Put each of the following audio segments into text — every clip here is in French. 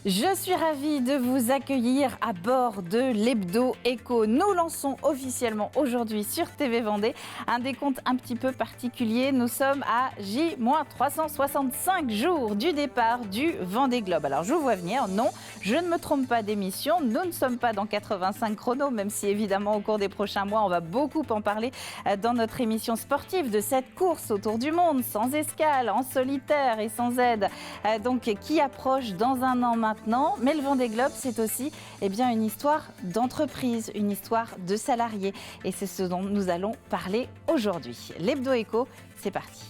Je suis ravie de vous accueillir à bord de l'Hebdo Éco. Nous lançons officiellement aujourd'hui sur TV Vendée un décompte un petit peu particulier. Nous sommes à J-365 jours du départ du Vendée Globe. Alors je vous vois venir, non, je ne me trompe pas d'émission. Nous ne sommes pas dans 85 chronos, même si évidemment au cours des prochains mois, on va beaucoup en parler dans notre émission sportive de cette course autour du monde, sans escale, en solitaire et sans aide, donc qui approche dans un an maintenant. Mais le Vendée Globe, c'est aussi une histoire d'entreprise, une histoire de salariés. Et c'est ce dont nous allons parler aujourd'hui. L'Hebdo Éco, c'est parti.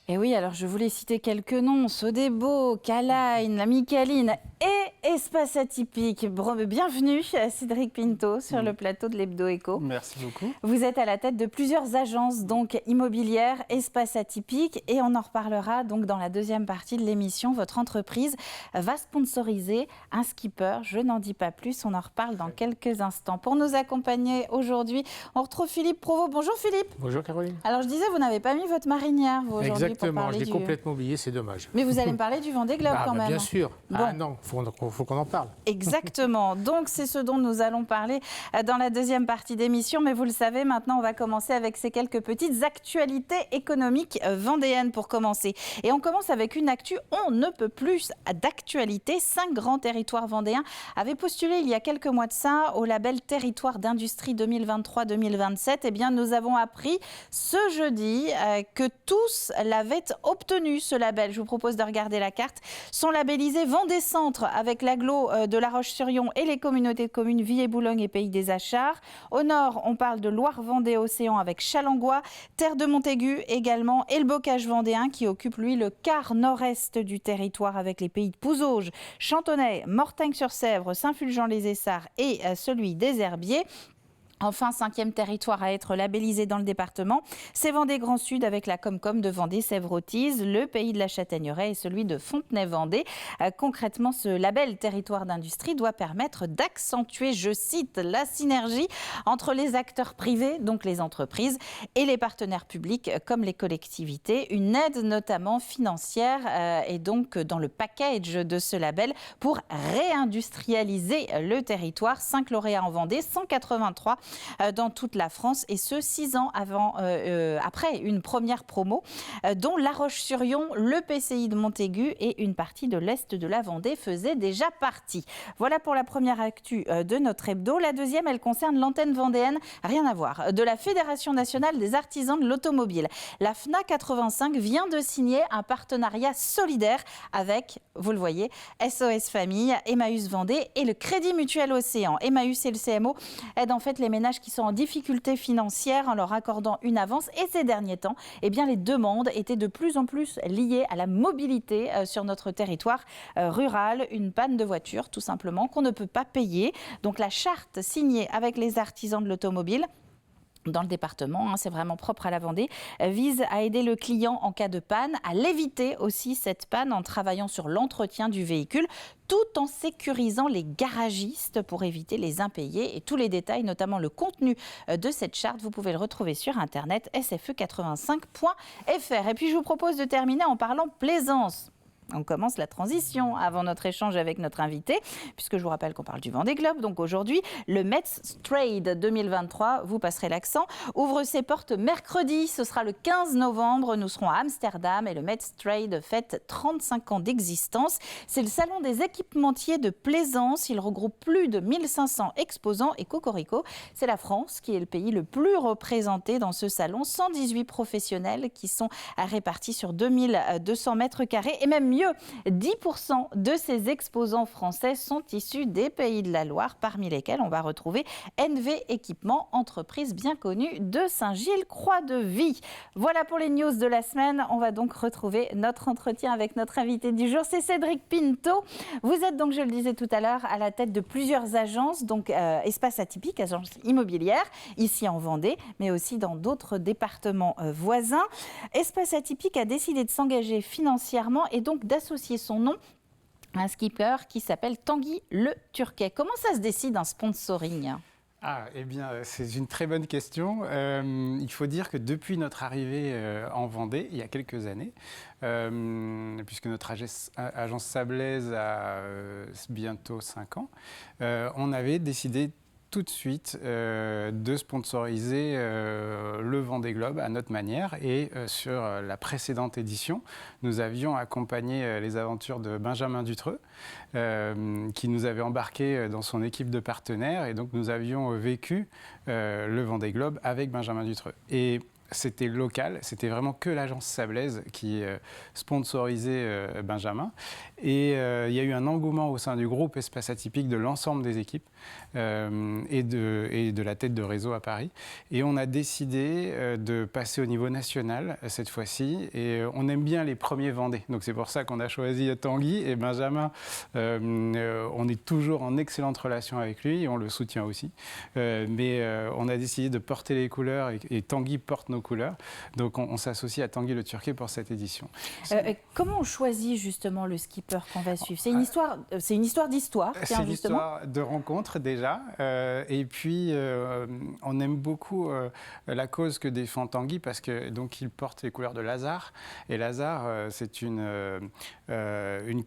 Et oui, alors je voulais citer quelques noms, Sodebo, K-Line, la Micaline et Espace Atypique. Bienvenue Cédric Pinto sur le plateau de l'Hebdo Éco. Merci beaucoup. Vous êtes à la tête de plusieurs agences donc immobilières, Espace Atypique, et on en reparlera donc dans la deuxième partie de l'émission. Votre entreprise va sponsoriser un skipper, je n'en dis pas plus, on en reparle dans quelques instants. Pour nous accompagner aujourd'hui, on retrouve Philippe Provost. Bonjour Philippe. Bonjour Caroline. Alors je disais, vous n'avez pas mis votre marinière vous aujourd'hui. Exactement, je l'ai complètement oublié, c'est dommage. Mais vous allez me parler du Vendée Globe quand même. Bien sûr. Bon. Ah non, faut qu'on en parle. Exactement. Donc c'est ce dont nous allons parler dans la deuxième partie d'émission. Mais vous le savez, maintenant on va commencer avec ces quelques petites actualités économiques vendéennes pour commencer. Et on commence avec une actu, on ne peut plus d'actualité. 5 grands territoires vendéens avaient postulé il y a quelques mois de ça au label Territoire d'Industrie 2023-2027. Eh bien nous avons appris ce jeudi que tous l'avaient obtenu, ce label. Je vous propose de regarder la carte. Sont labellisés Vendée Centre avec l'agglo de La Roche-sur-Yon et les communautés de communes Villers-Boulogne et Pays des Achards. Au nord, on parle de Loire-Vendée-Océan avec Challengois, Terre de Montaigu également et le bocage vendéen qui occupe lui le quart nord-est du territoire avec les pays de Pouzauges, Chantonnay, Mortagne-sur-Sèvre, Saint-Fulgent-les-Essarts et celui des Herbiers. Enfin, 5e territoire à être labellisé dans le département, c'est Vendée Grand Sud avec la Comcom de Vendée-Sèvres-Autise, le pays de la Châtaigneraie et celui de Fontenay-Vendée. Concrètement, ce label Territoire d'Industrie doit permettre d'accentuer, je cite, la synergie entre les acteurs privés, donc les entreprises, et les partenaires publics comme les collectivités. Une aide notamment financière est donc dans le package de ce label pour réindustrialiser le territoire. 5 lauréats en Vendée, 183 dans toute la France, et ce 6 ans après une première promo dont La Roche-sur-Yon, le PCI de Montaigu et une partie de l'Est de la Vendée faisaient déjà partie. Voilà pour la première actu de notre hebdo. La deuxième, elle concerne l'antenne vendéenne, rien à voir, de la Fédération nationale des artisans de l'automobile. La FNA 85 vient de signer un partenariat solidaire avec, vous le voyez, SOS Famille, Emmaüs Vendée et le Crédit Mutuel Océan. Emmaüs et le CMO aident en fait les ménages qui sont en difficulté financière en leur accordant une avance. Et ces derniers temps, les demandes étaient de plus en plus liées à la mobilité sur notre territoire rural. Une panne de voiture, tout simplement, qu'on ne peut pas payer. Donc la charte signée avec les artisans de l'automobile dans le département, c'est vraiment propre à la Vendée, vise à aider le client en cas de panne, à l'éviter aussi cette panne en travaillant sur l'entretien du véhicule, tout en sécurisant les garagistes pour éviter les impayés. Et tous les détails, notamment le contenu de cette charte, vous pouvez le retrouver sur internet sfe85.fr. Et puis je vous propose de terminer en parlant plaisance. On commence la transition avant notre échange avec notre invité, puisque je vous rappelle qu'on parle du Vendée Globe. Donc aujourd'hui, le Metz Trade 2023, vous passerez l'accent, ouvre ses portes mercredi. Ce sera le 15 novembre. Nous serons à Amsterdam et le Metz Trade fête 35 ans d'existence. C'est le salon des équipementiers de Plaisance. Il regroupe plus de 1500 exposants et cocorico. C'est la France qui est le pays le plus représenté dans ce salon. 118 professionnels qui sont répartis sur 2200 mètres carrés et même mieux, 10% de ces exposants français sont issus des Pays de la Loire, parmi lesquels on va retrouver NV Équipement, entreprise bien connue de Saint-Gilles-Croix-de-Vie. Voilà pour les news de la semaine. On va donc retrouver notre entretien avec notre invité du jour, c'est Cédric Pinto. Vous êtes donc, je le disais tout à l'heure, à la tête de plusieurs agences, donc Espace Atypique, agence immobilière, ici en Vendée, mais aussi dans d'autres départements voisins. Espace Atypique a décidé de s'engager financièrement et donc d'associer son nom à un skipper qui s'appelle Tanguy Le Turquet. Comment ça se décide un sponsoring ? Eh bien, c'est une très bonne question. Il faut dire que depuis notre arrivée en Vendée, il y a quelques années, puisque notre agence Sablaise a bientôt 5 ans, on avait décidé tout de suite de sponsoriser le Vendée Globe à notre manière. Et sur la précédente édition, nous avions accompagné les aventures de Benjamin Dutreux, qui nous avait embarqués dans son équipe de partenaires. Et donc nous avions vécu le Vendée Globe avec Benjamin Dutreux. Et c'était local, c'était vraiment que l'agence Sablaise qui sponsorisait Benjamin. Et il y a eu un engouement au sein du groupe Espace Atypique de l'ensemble des équipes et de la tête de réseau à Paris. Et on a décidé de passer au niveau national cette fois-ci. Et on aime bien les premiers Vendée. Donc c'est pour ça qu'on a choisi Tanguy. Et Benjamin, on est toujours en excellente relation avec lui et on le soutient aussi. Mais on a décidé de porter les couleurs et Tanguy porte nos couleurs. Donc on s'associe à Tanguy Le Turquet pour cette édition. Comment on choisit justement le skipper qu'on va suivre? C'est une histoire d'histoire. C'est une histoire de rencontre déjà. Et puis on aime beaucoup la cause que défend Tanguy parce que donc il porte les couleurs de Lazare. Et Lazare, c'est une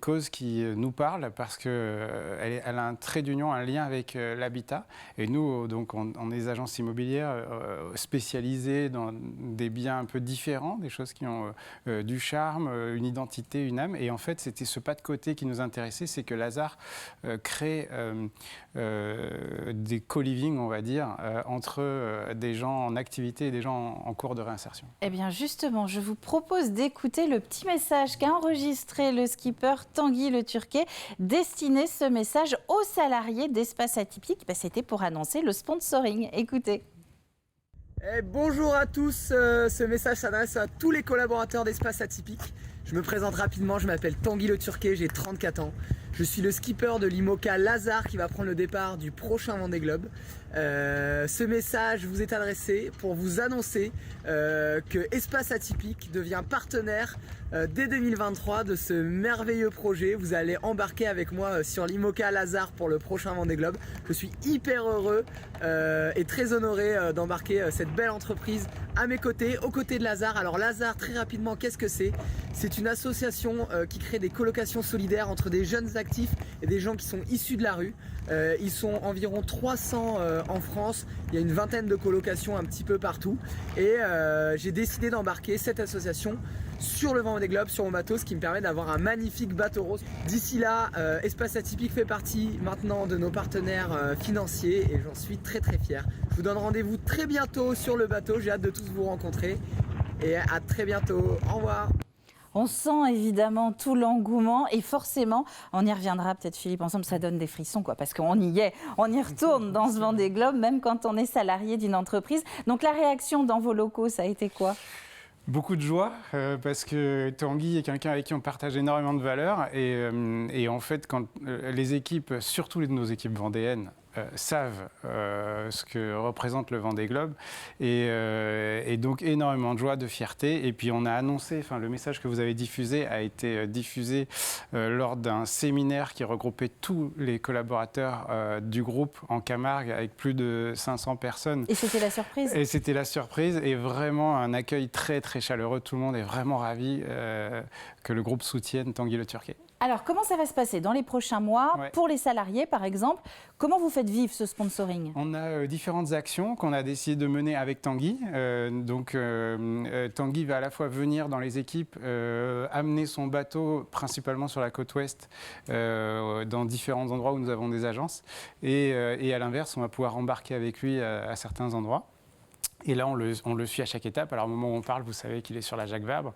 cause qui nous parle parce que elle a un trait d'union, un lien avec l'habitat. Et nous, donc, on est des agences immobilières spécialisées dans des biens un peu différents, des choses qui ont du charme, une identité, une âme. Et en fait, c'était ce pas de côté qui nous intéressait, c'est que Lazare crée des co-living, on va dire, entre des gens en activité et des gens en cours de réinsertion. Eh bien, justement, je vous propose d'écouter le petit message qu'a enregistré le skipper Tanguy Le Turquet, destiné ce message aux salariés d'Espace Atypique. C'était pour annoncer le sponsoring. Écoutez. Bonjour à tous, ce message s'adresse à tous les collaborateurs d'Espace Atypique. Je me présente rapidement, je m'appelle Tanguy Le Turquet, j'ai 34 ans. Je suis le skipper de l'IMOCA Lazare qui va prendre le départ du prochain Vendée Globe. Ce message vous est adressé pour vous annoncer que Espace Atypique devient partenaire dès 2023 de ce merveilleux projet. Vous allez embarquer avec moi sur l'IMOCA Lazare pour le prochain Vendée Globe. Je suis hyper heureux et très honoré d'embarquer cette belle entreprise à mes côtés, aux côtés de Lazare. Alors Lazare, très rapidement, qu'est-ce que c'est? C'est une association qui crée des colocations solidaires entre des jeunes actifs et des gens qui sont issus de la rue. Ils sont environ 300 en France, il y a une vingtaine de colocations un petit peu partout. Et j'ai décidé d'embarquer cette association sur le Vendée Globe, sur mon bateau, ce qui me permet d'avoir un magnifique bateau rose. D'ici là, Espace Atypique fait partie maintenant de nos partenaires financiers et j'en suis très très fier. Je vous donne rendez-vous très bientôt sur le bateau, j'ai hâte de tous vous rencontrer et à très bientôt. Au revoir. On sent évidemment tout l'engouement et forcément, on y reviendra peut-être Philippe ensemble, ça donne des frissons parce qu'on y est, on y retourne dans ce Vendée Globe même quand on est salarié d'une entreprise. Donc la réaction dans vos locaux, ça a été quoi? Beaucoup de joie parce que Tanguy est quelqu'un avec qui on partage énormément de valeurs et en fait quand les équipes, surtout nos équipes vendéennes, savent ce que représente le Vendée Globe et donc énormément de joie, de fierté. Et puis on a annoncé, le message que vous avez diffusé a été diffusé lors d'un séminaire qui regroupait tous les collaborateurs du groupe en Camargue avec plus de 500 personnes. Et c'était la surprise? Et c'était la surprise et vraiment un accueil très très chaleureux. Tout le monde est vraiment ravi que le groupe soutienne Tanguy Le Turquet. Alors, comment ça va se passer dans les prochains mois pour les salariés, par exemple? Comment vous faites vivre ce sponsoring? On a différentes actions qu'on a décidé de mener avec Tanguy. Tanguy va à la fois venir dans les équipes, amener son bateau principalement sur la côte ouest, dans différents endroits où nous avons des agences. Et à l'inverse, on va pouvoir embarquer avec lui à certains endroits. Et là, on le suit à chaque étape. Alors, au moment où on parle, vous savez qu'il est sur la Jacques Vabre.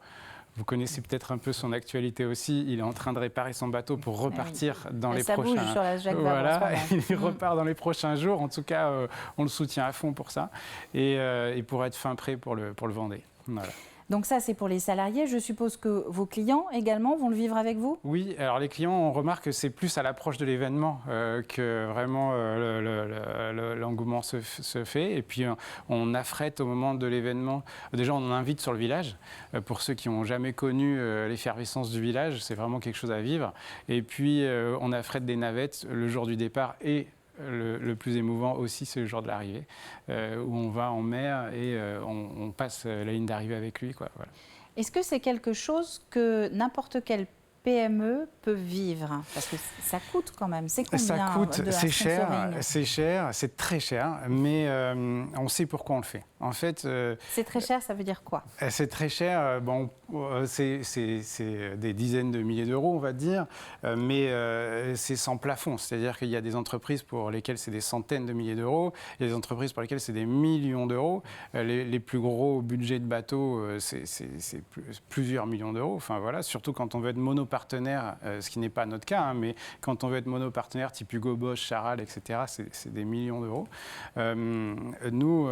Vous connaissez peut-être un peu son actualité aussi. Il est en train de réparer son bateau pour repartir dans les prochains... Ça bouge sur la Jacques Vabre en ce moment. Il repart dans les prochains jours. En tout cas, on le soutient à fond pour ça et pour être fin prêt pour le Vendée. Voilà. Donc ça, c'est pour les salariés. Je suppose que vos clients également vont le vivre avec vous? Oui, alors les clients, on remarque que c'est plus à l'approche de l'événement que vraiment l'engouement se fait. Et puis on affrète au moment de l'événement. Déjà, on en invite sur le village. Pour ceux qui n'ont jamais connu l'effervescence du village, c'est vraiment quelque chose à vivre. Et puis on affrète des navettes le jour du départ et le plus émouvant aussi, c'est le jour de l'arrivée, où on va en mer et on passe la ligne d'arrivée avec lui, quoi. Voilà. Est-ce que c'est quelque chose que n'importe quelle PME peut vivre? Parce que ça coûte quand même. C'est combien? Ça coûte, c'est cher, c'est très cher, mais on sait pourquoi on le fait. En fait, c'est très cher, ça veut dire quoi? C'est très cher, bon, c'est des dizaines de milliers d'euros, on va dire, mais c'est sans plafond. C'est-à-dire qu'il y a des entreprises pour lesquelles c'est des centaines de milliers d'euros, il y a des entreprises pour lesquelles c'est des millions d'euros. Les plus gros budgets de bateaux, c'est plusieurs millions d'euros. Enfin voilà, surtout quand on veut être monopartenaire, ce qui n'est pas notre cas, hein, mais quand on veut être monopartenaire type Hugo Boss, Charal, etc., c'est des millions d'euros. Nous,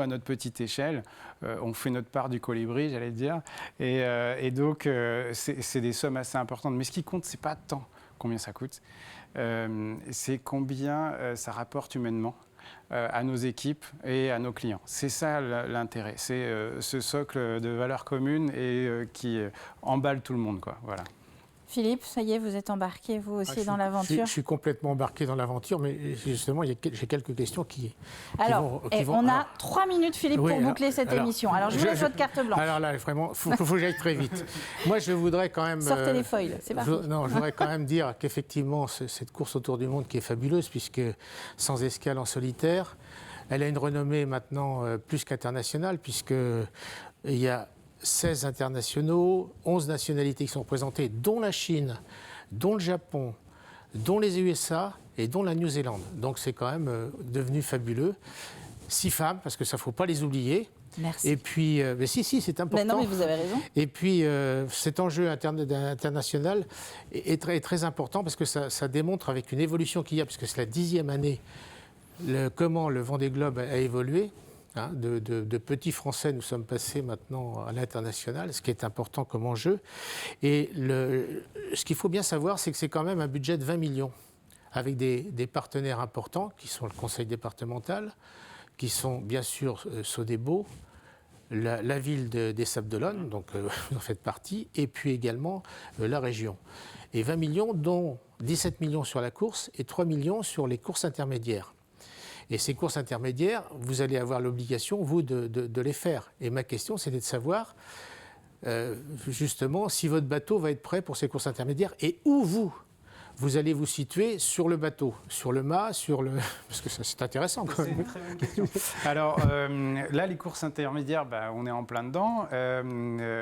à notre petite échelle, on fait notre part du colibri, j'allais dire, et donc c'est des sommes assez importantes. Mais ce qui compte, c'est pas tant combien ça coûte, c'est combien ça rapporte humainement à nos équipes et à nos clients. C'est ça l'intérêt, c'est ce socle de valeurs communes et qui emballe tout le monde, quoi. Voilà. Philippe, ça y est, vous êtes embarqué, vous aussi, dans l'aventure? Je suis complètement embarqué dans l'aventure, mais justement, j'ai quelques questions qui vont... On a 3 minutes, Philippe, pour boucler cette émission. Alors, je vous laisse votre carte blanche. Alors là, vraiment, il faut que j'aille très vite. Moi, je voudrais quand même... Sortez les foils, c'est parti. Je voudrais quand même dire qu'effectivement, cette course autour du monde qui est fabuleuse, puisque sans escale en solitaire, elle a une renommée maintenant plus qu'internationale, puisqu'il y a 16 internationaux, 11 nationalités qui sont représentées, dont la Chine, dont le Japon, dont les USA et dont la Nouvelle-Zélande. Donc c'est quand même devenu fabuleux. 6 femmes, parce que ça ne faut pas les oublier. Merci. Et puis, mais si, c'est important. Mais non, mais vous avez raison. Et puis, cet enjeu international est très important, parce que ça démontre, avec une évolution qu'il y a, puisque c'est la 10e année, comment le Vendée Globe a évolué. Hein, de petits Français, nous sommes passés maintenant à l'international, ce qui est important comme enjeu. Et ce qu'il faut bien savoir, c'est que c'est quand même un budget de 20 millions, avec des partenaires importants, qui sont le conseil départemental, qui sont bien sûr Sodebo, la ville des Sables-d'Olonne, donc vous en faites partie, et puis également la région. Et 20 millions, dont 17 millions sur la course et 3 millions sur les courses intermédiaires. Et ces courses intermédiaires, vous allez avoir l'obligation, vous, de les faire. Et ma question, c'était de savoir, justement, si votre bateau va être prêt pour ces courses intermédiaires et où vous allez vous situer sur le bateau, sur le mât, parce que ça, c'est intéressant. C'est une très bonne question. Alors là, les courses intermédiaires, on est en plein dedans.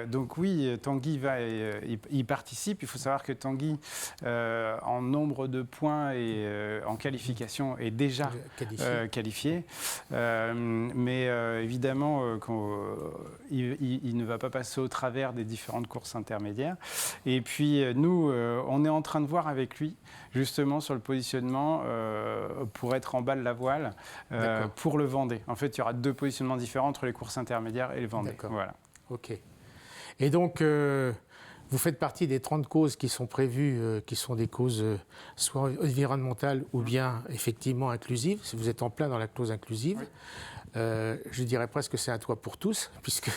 Donc oui, Tanguy y participe. Il faut savoir que Tanguy, en nombre de points et en qualification, est déjà qualifié. Mais évidemment, il ne va pas passer au travers des différentes courses intermédiaires. Et puis nous, on est en train de voir avec lui, justement sur le positionnement pour être en bas de la voile pour le Vendée. En fait, il y aura 2 positionnements différents entre les courses intermédiaires et le Vendée. D'accord. Voilà. OK. Et donc, vous faites partie des 30 causes qui sont prévues, qui sont des causes soit environnementales ou bien effectivement inclusives. Vous êtes en plein dans la clause inclusive. Oui. Je dirais presque que c'est un toit pour tous, puisque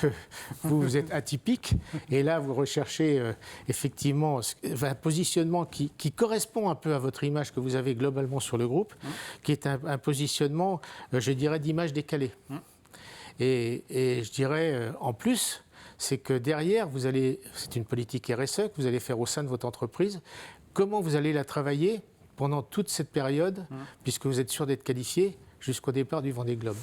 vous êtes atypique. Et là, vous recherchez effectivement un positionnement qui correspond un peu à votre image que vous avez globalement sur le groupe, qui est un positionnement, je dirais, d'image décalée. Et je dirais, en plus, c'est que derrière, c'est une politique RSE que vous allez faire au sein de votre entreprise. Comment vous allez la travailler pendant toute cette période, puisque vous êtes sûr d'être qualifié jusqu'au départ du Vendée Globe?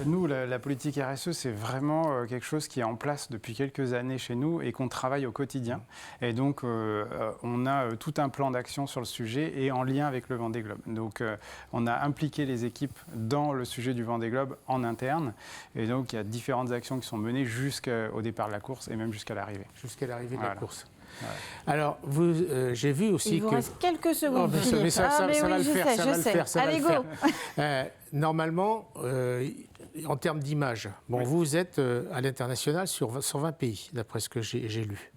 Nous, la politique RSE, c'est vraiment quelque chose qui est en place depuis quelques années chez nous et qu'on travaille au quotidien. Et donc, on a tout un plan d'action sur le sujet et en lien avec le Vendée Globe. Donc, on a impliqué les équipes dans le sujet du Vendée Globe en interne. Et donc, il y a différentes actions qui sont menées jusqu'au départ de la course et même jusqu'à l'arrivée. Jusqu'à l'arrivée de la course. Ouais. Alors, j'ai vu aussi Il vous reste quelques secondes. Mais ça va le faire. Allez, go. Normalement, en termes d'image, vous êtes à l'international sur 20 pays, d'après ce que j'ai lu.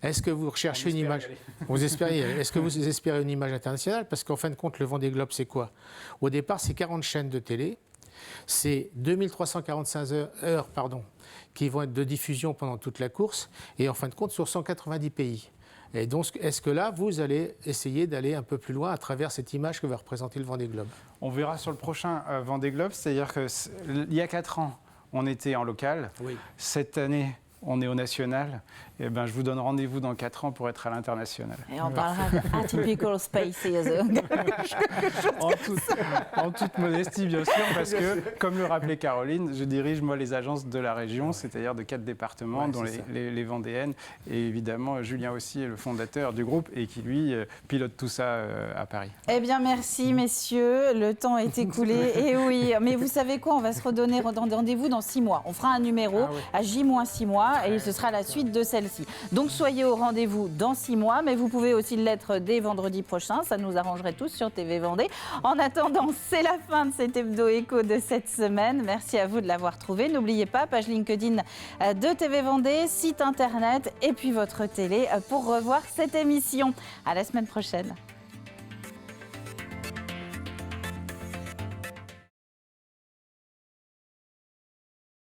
Est-ce que vous recherchez une image? Est-ce que vous espérez une image internationale? Parce qu'en fin de compte, le Vendée Globe, c'est quoi? Au départ, c'est 40 chaînes de télé. C'est 2345 heures qui vont être de diffusion pendant toute la course et en fin de compte sur 190 pays. Et donc, est-ce que là, vous allez essayer d'aller un peu plus loin à travers cette image que va représenter le Vendée Globe? On verra sur le prochain Vendée Globe, c'est-à-dire qu'il y a 4 ans, on était en local. Oui. Cette année, on est au national. Et ben, je vous donne rendez-vous dans 4 ans pour être à l'international. Et on parlera de Atypical Spaces. En toute modestie, bien sûr, parce que, comme le rappelait Caroline, je dirige moi les agences de la région, c'est-à-dire de 4 départements, dont les Vendéennes. Et évidemment, Julien aussi est le fondateur du groupe et qui, lui, pilote tout ça à Paris. Eh bien, merci, messieurs. Le temps est écoulé. Et oui, mais vous savez quoi? On va se redonner rendez-vous dans 6 mois. On fera un numéro à J-6 mois et ce sera la suite de celle-ci. Donc, soyez au rendez-vous dans 6 mois, mais vous pouvez aussi l'être dès vendredi prochain. Ça nous arrangerait tous sur TV Vendée. En attendant, c'est la fin de cet Hebdo Éco de cette semaine. Merci à vous de l'avoir trouvé. N'oubliez pas, page LinkedIn de TV Vendée, site internet et puis votre télé pour revoir cette émission. À la semaine prochaine.